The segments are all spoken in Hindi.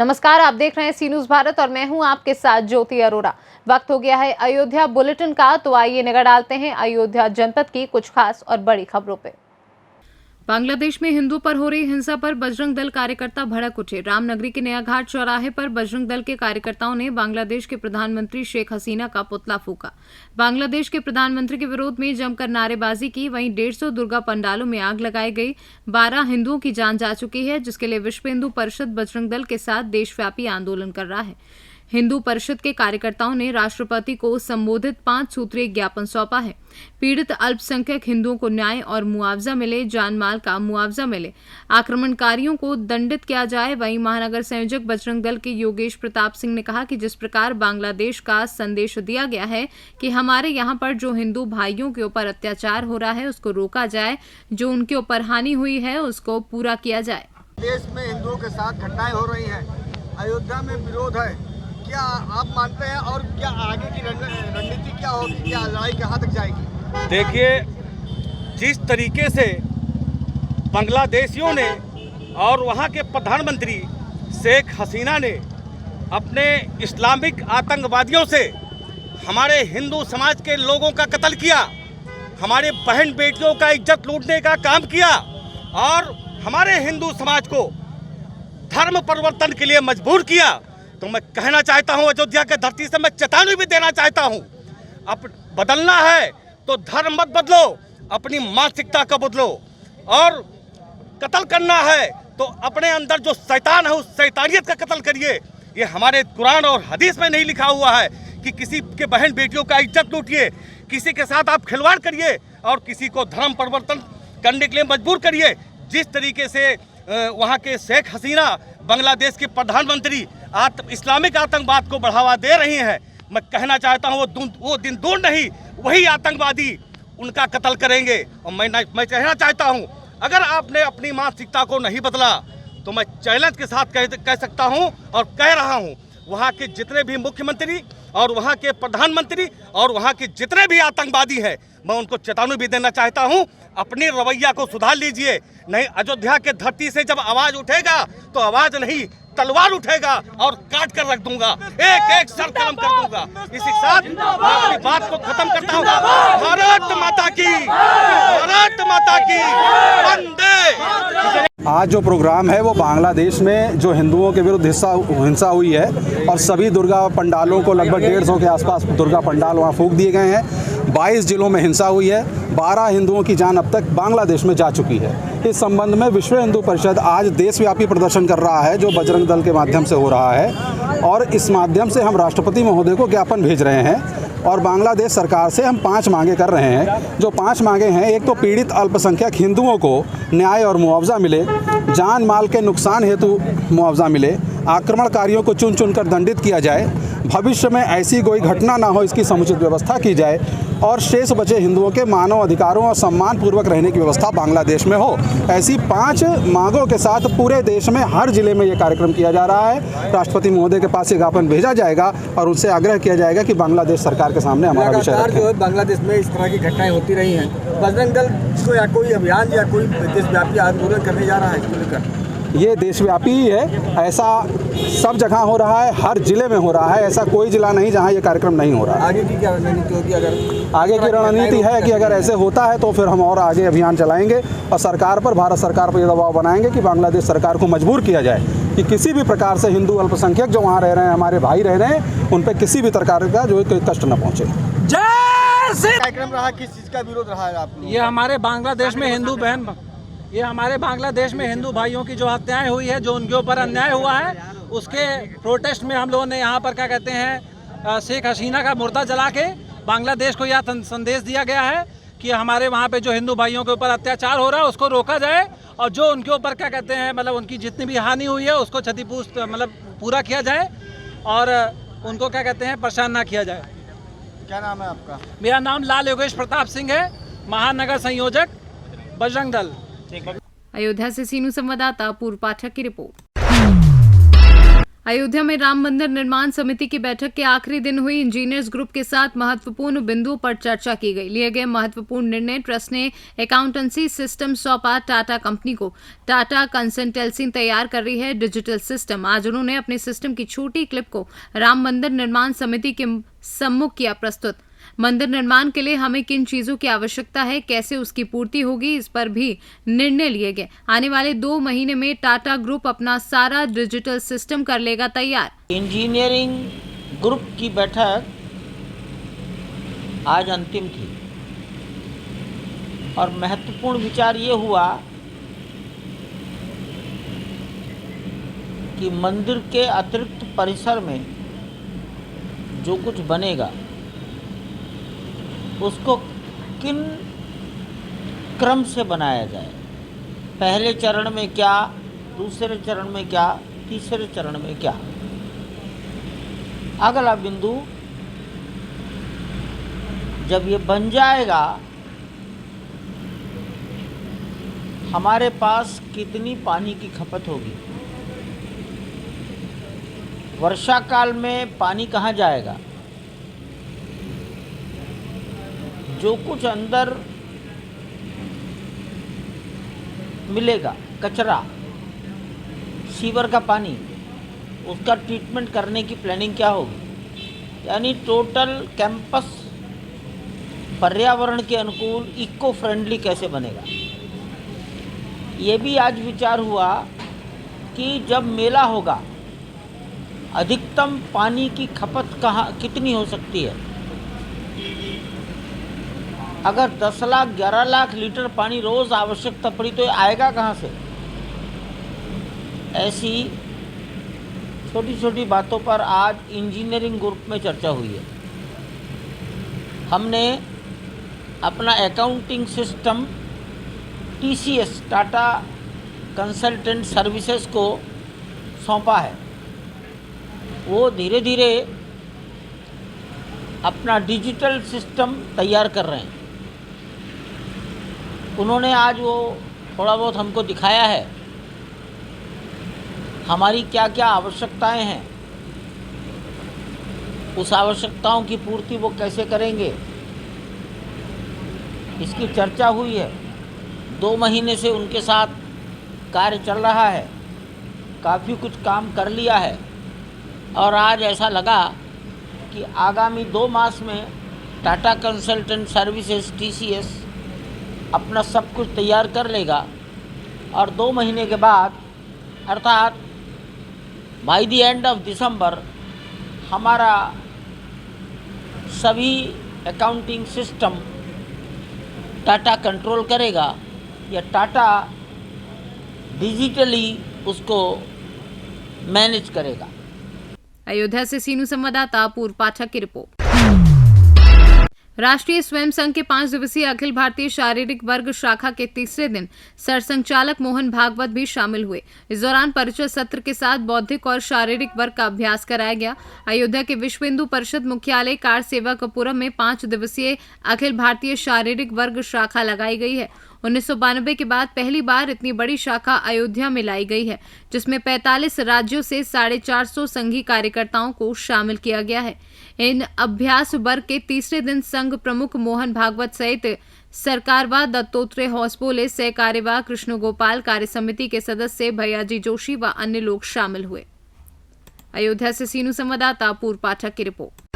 नमस्कार, आप देख रहे हैं सी न्यूज़ भारत और मैं हूं आपके साथ ज्योति अरोरा। वक्त हो गया है अयोध्या बुलेटिन का, तो आइए नजर डालते हैं अयोध्या जनपद की कुछ खास और बड़ी खबरों पे। बांग्लादेश में हिंदुओं पर हो रही हिंसा पर बजरंग दल कार्यकर्ता भड़क उठे। रामनगरी के नया घाट चौराहे पर बजरंग दल के कार्यकर्ताओं ने बांग्लादेश के प्रधानमंत्री शेख हसीना का पुतला फूंका। बांग्लादेश के प्रधानमंत्री के विरोध में जमकर नारेबाजी की। वहीं 150 दुर्गा पंडालों में आग लगाई गई। 12 हिंदुओं की जान जा चुकी है, जिसके लिए विश्व हिंदू परिषद बजरंग दल के साथ देशव्यापी आंदोलन कर रहा है। हिंदू परिषद के कार्यकर्ताओं ने राष्ट्रपति को संबोधित 5 सूत्रीय ज्ञापन सौंपा है। पीड़ित अल्पसंख्यक हिंदुओं को न्याय और मुआवजा मिले, जान माल का मुआवजा मिले, आक्रमणकारियों को दंडित किया जाए। वहीं महानगर संयोजक बजरंग दल के योगेश प्रताप सिंह ने कहा कि जिस प्रकार बांग्लादेश का संदेश दिया गया है कि हमारे यहाँ पर जो हिंदू भाइयों के ऊपर अत्याचार हो रहा है उसको रोका जाए, जो उनके ऊपर हानि हुई है उसको पूरा किया जाए। देश में हिंदुओं के साथ घटनाएं हो रही हैं, अयोध्या में विरोध है, क्या आप मानते हैं? और क्या आगे की रणनीति क्या होगी? क्या लड़ाई कहाँ तक जाएगी? देखिए, जिस तरीके से बांग्लादेशियों ने और वहाँ के प्रधानमंत्री शेख हसीना ने अपने इस्लामिक आतंकवादियों से हमारे हिंदू समाज के लोगों का कत्ल किया, हमारे बहन बेटियों का इज्जत लूटने का काम किया और हमारे हिंदू समाज को धर्म परिवर्तन के लिए मजबूर किया, तो मैं कहना चाहता हूं, अयोध्या के धरती से मैं चेतावनी भी देना चाहता हूं। अब बदलना है तो धर्म मत बदलो, अपनी मानसिकता का बदलो। और कत्ल करना है तो अपने अंदर जो शैतान है उस शैतानियत का कत्ल करिए। ये हमारे कुरान और हदीस में नहीं लिखा हुआ है कि किसी के बहन बेटियों का इज्जत लूटिए, किसी के साथ आप खिलवाड़ करिए और किसी को धर्म परिवर्तन करने के लिए मजबूर करिए। जिस तरीके से वहाँ के शेख हसीना बांग्लादेश के प्रधानमंत्री इस्लामिक आतंकवाद को बढ़ावा दे रही हैं, मैं कहना चाहता हूं वो दिन दूर नहीं, वही आतंकवादी उनका कत्ल करेंगे। और मैं कहना चाहता हूं, अगर आपने अपनी मानसिकता को नहीं बदला तो मैं चैलेंज के साथ कह सकता हूं और कह रहा हूं, वहां के जितने भी मुख्यमंत्री और वहां के प्रधानमंत्री और वहां के जितने भी आतंकवादी हैं, मैं उनको चेतावनी भी देना चाहता हूं, अपनी रवैया को सुधार लीजिए। नहीं, अयोध्या के धरती से जब आवाज उठेगा तो आवाज नहीं, तलवार उठेगा और काट कर रख दूंगा, एक एक सर कलम कर दूंगा। इसी के साथ मैं अपनी बात को खत्म करता हूँ। भारत माता की, भारत माता की, वंदे। आज जो प्रोग्राम है वो बांग्लादेश में जो हिंदुओं के विरुद्ध हिंसा हुई है और सभी दुर्गा पंडालों को लगभग 150 के आसपास दुर्गा पंडाल वहाँ फूंक दिए गए हैं। 22 जिलों में हिंसा हुई है, 12 हिंदुओं की जान अब तक बांग्लादेश में जा चुकी है। इस संबंध में विश्व हिंदू परिषद आज देशव्यापी प्रदर्शन कर रहा है, जो बजरंग दल के माध्यम से हो रहा है। और इस माध्यम से हम राष्ट्रपति महोदय को ज्ञापन भेज रहे हैं और बांग्लादेश सरकार से हम 5 मांगे कर रहे हैं। जो 5 मांगे हैं, एक तो पीड़ित अल्पसंख्यक हिंदुओं को न्याय और मुआवजा मिले, जान माल के नुकसान हेतु मुआवजा मिले, आक्रमणकारियों को चुन चुन कर दंडित किया जाए, भविष्य में ऐसी कोई घटना ना हो इसकी समुचित व्यवस्था की जाए और शेष बचे हिंदुओं के मानव अधिकारों और सम्मान पूर्वक रहने की व्यवस्था बांग्लादेश में हो। ऐसी 5 मांगों के साथ पूरे देश में हर जिले में ये कार्यक्रम किया जा रहा है। राष्ट्रपति महोदय के पास ये ज्ञापन भेजा जाएगा और उनसे आग्रह किया जाएगा कि बांग्लादेश सरकार के सामने हमारा विषय रखें। जो बांग्लादेश में इस तरह की घटनाएं होती रही हैं, बजरंग दल को या कोई अभियान या कोई देशव्यापी आंदोलन करने जा रहा है इसको लेकर? ये देशव्यापी ही है, ऐसा सब जगह हो रहा है, हर जिले में हो रहा है, ऐसा कोई जिला नहीं जहां ये कार्यक्रम नहीं हो रहा है। आगे की क्या रणनीति होगी? अगर आगे की रणनीति है कि अगर ऐसे होता है तो फिर हम और आगे अभियान चलाएंगे और सरकार पर, भारत सरकार पर ये दबाव बनाएंगे कि बांग्लादेश सरकार को मजबूर किया जाए कि किसी भी प्रकार से हिंदू अल्पसंख्यक जो वहाँ रह रहे हैं, हमारे भाई रह रहे हैं, उन पर किसी भी प्रकार का जो कष्ट न पहुँचे। कार्यक्रम रहा, किस चीज़ का विरोध रहा है आपने? ये हमारे बांग्लादेश में हिंदू बहन, ये हमारे बांग्लादेश में हिंदू भाइयों की जो हत्याएं हुई है, जो उनके ऊपर अन्याय हुआ है, उसके प्रोटेस्ट में हम लोगों ने यहाँ पर क्या कहते हैं, शेख हसीना का मुर्दा जला के बांग्लादेश को यह संदेश दिया गया है कि हमारे वहाँ पे जो हिंदू भाइयों के ऊपर अत्याचार हो रहा है उसको रोका जाए और जो उनके ऊपर क्या कहते हैं, मतलब उनकी जितनी भी हानि हुई है उसको क्षतिपूर्ति मतलब पूरा किया जाए और उनको क्या कहते हैं, परेशान ना किया जाए। क्या नाम है आपका? मेरा नाम लाल योगेश प्रताप सिंह है, महानगर संयोजक बजरंग दल। अयोध्या से सीनू संवाददाता पूर्व पाठक की रिपोर्ट। अयोध्या में राम मंदिर निर्माण समिति की बैठक के आखिरी दिन हुई। इंजीनियर्स ग्रुप के साथ महत्वपूर्ण बिंदुओं पर चर्चा की गई। लिए गए महत्वपूर्ण निर्णय, ट्रस्ट ने अकाउंटेंसी सिस्टम सौंपा टाटा कंपनी को। टाटा कंसल्टेंसी तैयार कर रही है डिजिटल सिस्टम। आज उन्होंने अपने सिस्टम की छोटी क्लिप को राम मंदिर निर्माण समिति के सम्मुख किया प्रस्तुत। मंदिर निर्माण के लिए हमें किन चीजों की आवश्यकता है, कैसे उसकी पूर्ति होगी, इस पर भी निर्णय लिए गए। आने वाले 2 महीने में टाटा ग्रुप अपना सारा डिजिटल सिस्टम कर लेगा तैयार। इंजीनियरिंग ग्रुप की बैठक आज अंतिम थी और महत्वपूर्ण विचार ये हुआ कि मंदिर के अतिरिक्त परिसर में जो कुछ बनेगा उसको किन क्रम से बनाया जाए। पहले चरण में क्या, दूसरे चरण में क्या, तीसरे चरण में क्या। अगला बिंदु, जब ये बन जाएगा हमारे पास कितनी पानी की खपत होगी, वर्षा काल में पानी कहाँ जाएगा, जो कुछ अंदर मिलेगा कचरा, सीवर का पानी, उसका ट्रीटमेंट करने की प्लानिंग क्या होगी। यानी टोटल कैंपस पर्यावरण के अनुकूल इको फ्रेंडली कैसे बनेगा। ये भी आज विचार हुआ कि जब मेला होगा अधिकतम पानी की खपत कितनी हो सकती है। अगर 10 लाख 11 लाख लीटर पानी रोज़ आवश्यकता पड़ी तो आएगा कहाँ से। ऐसी छोटी छोटी बातों पर आज इंजीनियरिंग ग्रुप में चर्चा हुई है। हमने अपना accounting system TCS Tata consultant services को सौंपा है। वो धीरे धीरे अपना डिजिटल सिस्टम तैयार कर रहे हैं। उन्होंने आज वो थोड़ा बहुत हमको दिखाया है हमारी क्या क्या आवश्यकताएं हैं, उस आवश्यकताओं की पूर्ति वो कैसे करेंगे, इसकी चर्चा हुई है। 2 महीने से उनके साथ कार्य चल रहा है, काफ़ी कुछ काम कर लिया है और आज ऐसा लगा कि आगामी 2 मास में टाटा कंसल्टेंट सर्विसेज TCS अपना सब कुछ तैयार कर लेगा और 2 महीने के बाद अर्थात by the end of December हमारा सभी अकाउंटिंग सिस्टम टाटा कंट्रोल करेगा या टाटा डिजिटली उसको मैनेज करेगा। अयोध्या से सीनू संवाददाता पूर्व पाठक की रिपोर्ट। राष्ट्रीय स्वयं संघ के 5 दिवसीय अखिल भारतीय शारीरिक वर्ग शाखा के तीसरे दिन सरसंघचालक मोहन भागवत भी शामिल हुए। इस दौरान परिचय सत्र के साथ बौद्धिक और शारीरिक वर्ग का अभ्यास कराया गया। अयोध्या के विश्व हिंदू परिषद मुख्यालय कार सेवकपुरम में 5 दिवसीय अखिल भारतीय शारीरिक वर्ग शाखा लगाई गई है। 1992 के बाद पहली बार इतनी बड़ी शाखा अयोध्या में लाई गई है, जिसमें 45 राज्यों से 450 संघी कार्यकर्ताओं को शामिल किया गया है। इन अभ्यास वर्ग के तीसरे दिन संघ प्रमुख मोहन भागवत सहित सरकारवाह दत्तोत्रेय हौसबोले, सह कार्यवाह कृष्ण गोपाल, कार्य समिति के सदस्य भैयाजी जोशी व अन्य लोग शामिल हुए। अयोध्या से सीनू संवाददाता पूर्व पाठक की रिपोर्ट।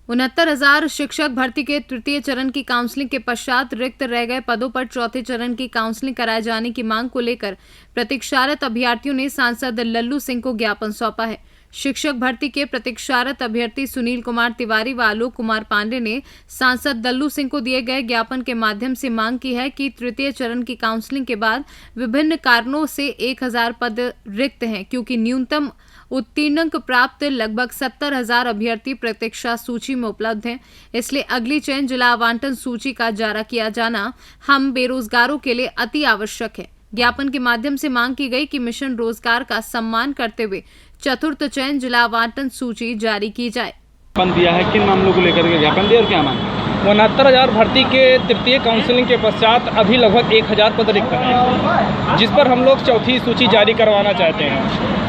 69,000 शिक्षक भर्ती के तृतीय चरण की काउंसलिंग के पश्चात रिक्त रह गए पदों पर चौथे चरण की काउंसलिंग कराए जाने की मांग को लेकर प्रतीक्षारत अभ्यर्थियों ने सांसद लल्लू सिंह को ज्ञापन सौंपा है। शिक्षक भर्ती के प्रतीक्षारत अभ्यर्थी सुनील कुमार तिवारी व आलोक कुमार पांडे ने सांसद लल्लू सिंह को दिए गए ज्ञापन के माध्यम से मांग की है कि तृतीय चरण की काउंसलिंग के बाद विभिन्न कारणों से 1,000 पद रिक्त हैं, क्योंकि न्यूनतम उत्तीर्णक प्राप्त लगभग 70,000 अभ्यर्थी प्रतीक्षा सूची में उपलब्ध हैं। इसलिए अगली चयन जिला आवंटन सूची का जारी किया जाना हम बेरोजगारों के लिए अति आवश्यक है। ज्ञापन के माध्यम से मांग की गई कि मिशन रोजगार का सम्मान करते हुए चतुर्थ चयन जिला आवंटन सूची जारी की जाए। ज्ञापन दिया है, किन मामलों को लेकर के ज्ञापन दिया और क्या मांग? 69,000 भर्ती के तृतीय काउंसलिंग के पश्चात अभी लगभग 1,000 पद रिक्त हैं, जिस पर हम लोग चौथी सूची जारी करवाना चाहते हैं।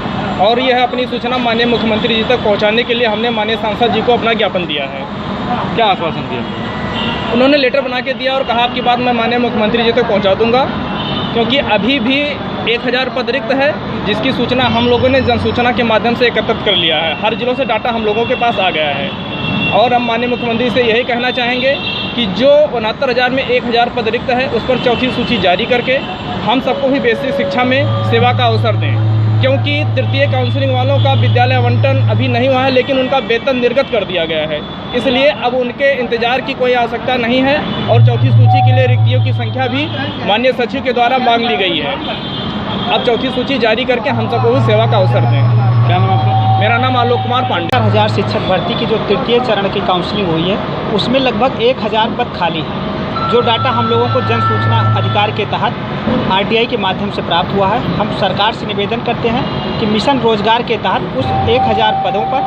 और यह अपनी सूचना माननीय मुख्यमंत्री जी तक पहुंचाने के लिए हमने माननीय सांसद जी को अपना ज्ञापन दिया है। क्या आश्वासन दिया? उन्होंने लेटर बना के दिया और कहा आपकी बात मैं माननीय मुख्यमंत्री जी तक पहुंचा दूंगा, क्योंकि अभी भी 1000 पद रिक्त है, जिसकी सूचना हम लोगों ने जन सूचना के माध्यम से एकत्रित कर लिया है। हर जिलों से डाटा हम लोगों के पास आ गया है और हम माननीय मुख्यमंत्री से यही कहना चाहेंगे कि जो 69,000 में 1000 पद रिक्त है उस पर चौथी सूची जारी करके हम सबको भी बेसिक शिक्षा में सेवा का अवसर दें, क्योंकि तृतीय काउंसलिंग वालों का विद्यालय आवंटन अभी नहीं हुआ है, लेकिन उनका वेतन निर्गत कर दिया गया है। इसलिए अब उनके इंतजार की कोई आवश्यकता नहीं है और चौथी सूची के लिए रिक्तियों की संख्या भी माननीय सचिव के द्वारा मांग ली गई है। अब चौथी सूची जारी करके हम सबको भी सेवा का अवसर दें। क्या नाम आपका? मेरा नाम आलोक कुमार पांडे। 4,000 शिक्षक भर्ती की जो तृतीय चरण की काउंसलिंग हुई है उसमें लगभग 1,000 पद खाली है। जो डाटा हम लोगों को जन सूचना अधिकार के तहत आरटीआई के माध्यम से प्राप्त हुआ है, हम सरकार से निवेदन करते हैं कि मिशन रोजगार के तहत उस 1,000 पदों पर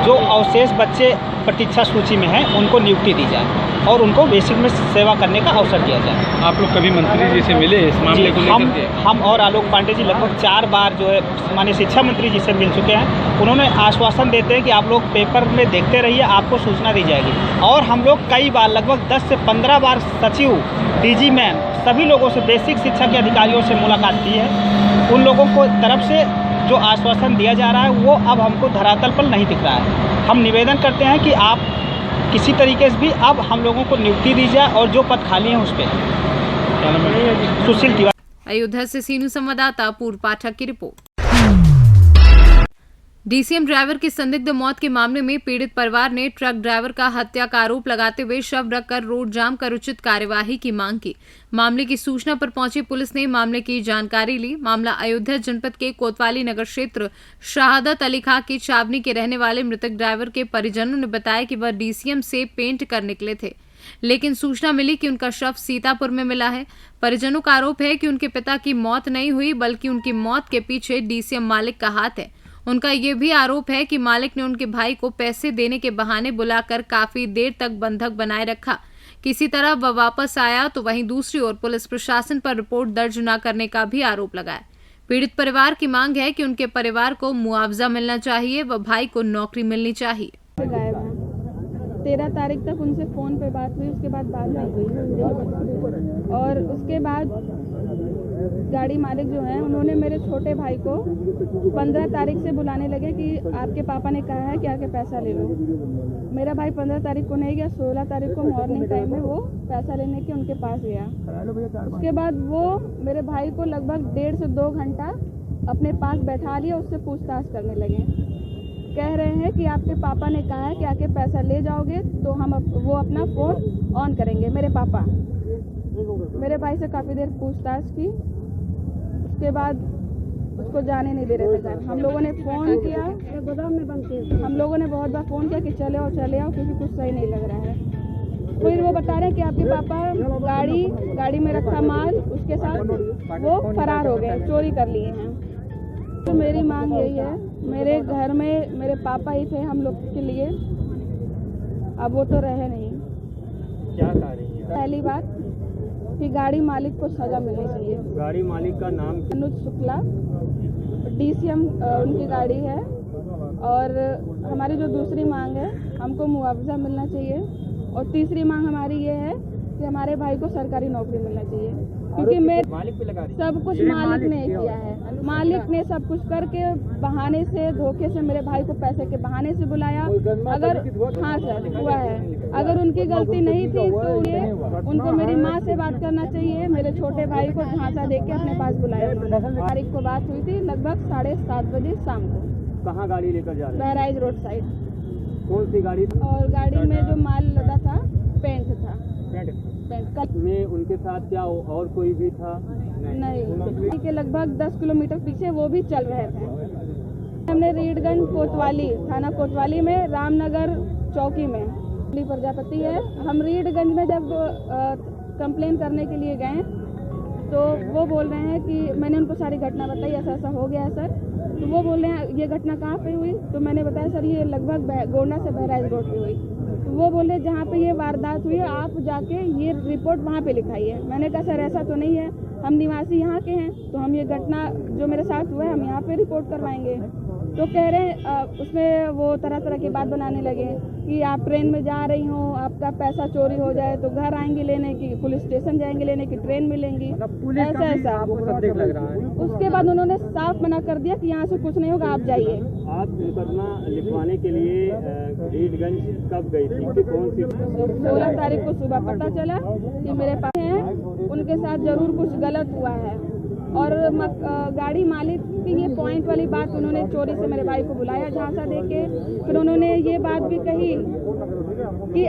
जो अवशेष बच्चे प्रतीक्षा सूची में हैं उनको नियुक्ति दी जाए और उनको बेसिक में सेवा करने का अवसर दिया जाए। आप लोग कभी मंत्री जी से मिले इस मामले को लेकर के? हम और आलोक पांडे जी लगभग 4 बार जो है माननीय शिक्षा मंत्री जी से मिल चुके हैं। उन्होंने आश्वासन देते हैं कि आप लोग पेपर में देखते रहिए, आपको सूचना दी जाएगी। और हम लोग कई बार लगभग 10 से 15 बार सचिव, डीजी मैम, सभी लोगों से, बेसिक शिक्षा के अधिकारियों से मुलाकात की है। उन लोगों को तरफ से जो आश्वासन दिया जा रहा है वो अब हमको धरातल पर नहीं दिख रहा है। हम निवेदन करते हैं कि आप किसी तरीके से भी अब हम लोगों को नियुक्ति दी जाए और जो पद खाली हैं उस पर। सुशील तिवारी। अयोध्या से सीनू संवाददाता पूर्व पाठक की रिपोर्ट। डीसीएम ड्राइवर की संदिग्ध मौत के मामले में पीड़ित परिवार ने ट्रक ड्राइवर का हत्या का आरोप लगाते हुए शव रखकर रोड जाम कर उचित कार्यवाही की मांग की। मामले की सूचना पर पहुंची पुलिस ने मामले की जानकारी ली। मामला अयोध्या जनपद के कोतवाली नगर क्षेत्र शहादत अली खां की छावनी के रहने वाले मृतक ड्राइवर के परिजनों ने बताया कि वह डीसीएम से पेंट कर निकले थे, लेकिन सूचना मिली कि उनका शव सीतापुर में मिला है। परिजनों का आरोप है कि उनके पिता की मौत नहीं हुई, बल्कि उनकी मौत के पीछे डीसीएम मालिक का हाथ है। उनका ये भी आरोप है कि मालिक ने उनके भाई को पैसे देने के बहाने बुलाकर काफी देर तक बंधक बनाए रखा। किसी तरह वह वापस आया तो वहीं दूसरी ओर पुलिस प्रशासन पर रिपोर्ट दर्ज न करने का भी आरोप लगाया। पीड़ित परिवार की मांग है कि उनके परिवार को मुआवजा मिलना चाहिए व भाई को नौकरी मिलनी चाहिए। 13 तारीख तक उनसे फ़ोन पे बात हुई, उसके बाद बात नहीं हुई। और उसके बाद गाड़ी मालिक जो हैं उन्होंने मेरे छोटे भाई को 15 तारीख से बुलाने लगे कि आपके पापा ने कहा है कि आके पैसा ले लो। मेरा भाई 15 तारीख को नहीं गया, 16 तारीख को मॉर्निंग टाइम में वो पैसा लेने के उनके पास गया। उसके बाद वो मेरे भाई को लगभग 1.5 से 2 घंटा अपने पास बैठा लिया, उससे पूछताछ करने लगे। कह रहे हैं कि आपके पापा ने कहा है कि आके पैसा ले जाओगे तो वो अपना फ़ोन ऑन करेंगे। मेरे भाई से काफ़ी देर पूछताछ की, उसके बाद उसको जाने नहीं दे रहे थे सर। हम लोगों ने फ़ोन किया, गोदाम में बंद किया, हम लोगों ने बहुत बार फ़ोन किया कि चले आओ क्योंकि कुछ सही नहीं लग रहा है। फिर वो बता रहे हैं कि आपके पापा गाड़ी में रखा माल उसके साथ वो फरार हो गए, चोरी कर लिए हैं। तो मेरी मांग यही है, मेरे घर में मेरे पापा ही थे हम लोग के लिए, अब वो तो रहे नहीं। क्या कह रही है? पहली बात कि गाड़ी मालिक को सजा मिलनी चाहिए। गाड़ी मालिक का नाम? अनुज शुक्ला, डीसीएम उनकी गाड़ी है। और हमारी जो दूसरी मांग है, हमको मुआवजा मिलना चाहिए। और तीसरी मांग हमारी ये है कि हमारे भाई को सरकारी नौकरी मिलना चाहिए, क्योंकि मालिक पे लगा रही है। सब कुछ मालिक ने किया है। मालिक ने सब कुछ करके बहाने से, धोखे से मेरे भाई को पैसे के बहाने से बुलाया। अगर हाँ सर हुआ है, अगर उनकी गलती नहीं थी तो ये उनको मेरी माँ से बात करना चाहिए। मेरे छोटे भाई को झांसा देके अपने पास बुलाया। तारीख को बात हुई थी लगभग 7:30 बजे शाम को। कहाँ गाड़ी लेकर जा रहे? Bahraich road side. कौन सी गाड़ी? और गाड़ी में जो माल लदा था पेंट था। में उनके साथ क्या और कोई भी था? नहीं, के लगभग 10 किलोमीटर पीछे वो भी चल रहे थे। हमने रीडगंज कोतवाली, थाना कोतवाली में रामनगर चौकी में प्रजापति है। हम रीडगंज में जब कंप्लेन करने के लिए गए तो वो बोल रहे हैं कि मैंने उनको सारी घटना बताई, ऐसा ऐसा हो गया है सर। तो वो बोल रहे हैं ये घटना कहाँ पे हुई? तो मैंने बताया सर ये लगभग गोंडा से बहराइच रोड पे हुई। तो वो बोले जहाँ पे ये वारदात हुई आप जाके ये रिपोर्ट वहाँ पे लिखाइए। मैंने कहा सर ऐसा तो नहीं है, हम निवासी यहाँ के हैं, तो हम ये घटना जो मेरे साथ हुआ है हम यहाँ पे रिपोर्ट करवाएंगे। तो कह रहे हैं उसमें वो तरह तरह की बात बनाने लगे कि आप ट्रेन में जा रही हो, आपका पैसा चोरी हो जाए तो घर आएंगी लेने की, पुलिस स्टेशन जाएंगे लेने की, ट्रेन मिलेंगी, ऐसा ऐसा। लग रहा है। उसके बाद उन्होंने साफ मना कर दिया कि यहाँ से कुछ नहीं होगा, आप जाइए। आप मुकदमा लिखवाने के लिए रीडगंज कब गई थी, कौन सी? 16 तारीख को सुबह पता चला कि मेरे पास हैं, उनके साथ जरूर कुछ गलत हुआ है। और गाड़ी मालिक की ये पॉइंट वाली बात उन्होंने चोरी से मेरे भाई को बुलाया झांसा देके। फिर उन्होंने ये बात भी कही कि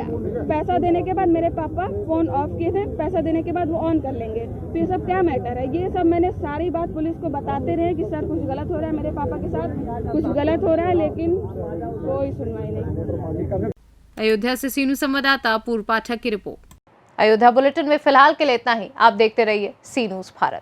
पैसा देने के बाद मेरे पापा फ़ोन ऑफ किए थे, पैसा देने के बाद वो ऑन कर लेंगे। तो ये सब क्या मैटर है? ये सब मैंने सारी बात पुलिस को बताते रहे कि सर कुछ गलत हो रहा है, मेरे पापा के साथ कुछ गलत हो रहा है, लेकिन कोई सुनवाई नहीं। अयोध्या से सीनू संवाददाता पूर्व पाठक की रिपोर्ट। अयोध्या बुलेटिन में फिलहाल के लिए इतना ही। आप देखते रहिए सी न्यूज़ भारत।